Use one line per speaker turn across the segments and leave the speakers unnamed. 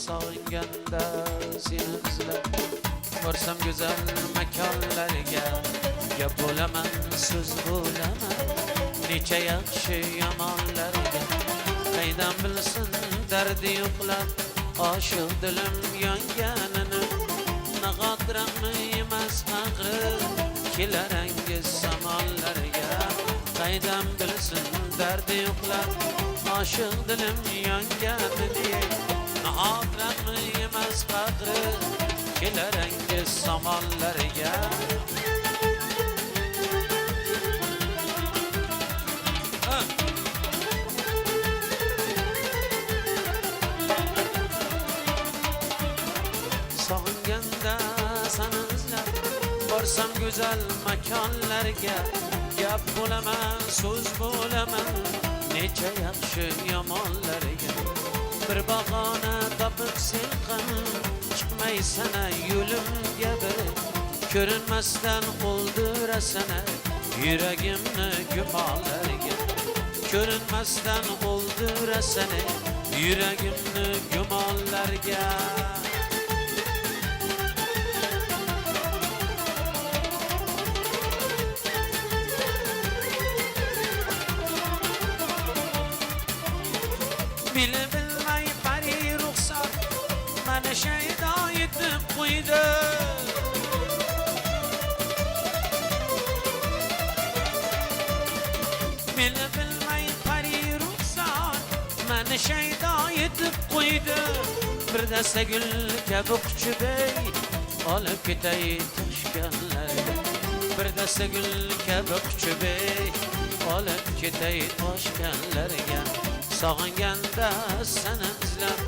sog'inganda seni izlab borsam go'zal makonlarga gap bo'laman so'z bo'laman necha yaxshi yomonlarga qaydan bilsin dardi yo'qlar oshiq dilim yonganini naqadramni emas faqri kelarangiz zamonlarga qaydan bilsin dardi yo'qlar oshiq dilim yonganini naqadramni emas faqri kelarangiz zamonlarga sog'inganda seni izlab borsam go'zal makonlarga gap bo'laman so'z bo'laman necha yaxshi yomonlarga bir bahona topib sen ham chiqmaysana yo'limga bir ko'rinmasdan o'ldirasana yuragimni gumonlarga ko'rinmasdan o'ldirasana yuragimni gumonlarga bilib bilmay pari ruxsat mana shaydo yetib qo'ydi bilib bilmay pari ruxsat mana shaydo yetib qo'ydi bir dasta gul kabi quchibey olib ketay toshkanlarga bir dasta gul kabi quchibey olib ketay toshkanlarga sog'inganda seni izlab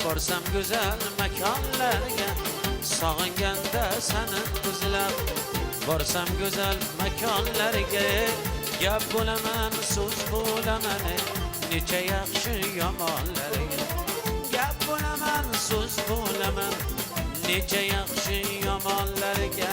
borsam go'zal makonlarga sog'inganda seni izlab borsam go'zal makonlarga gap bo'laman so'z bo'laman necha yaxshi yomonlarga gap bo'laman so'z bo'laman necha yaxshi yomonlarga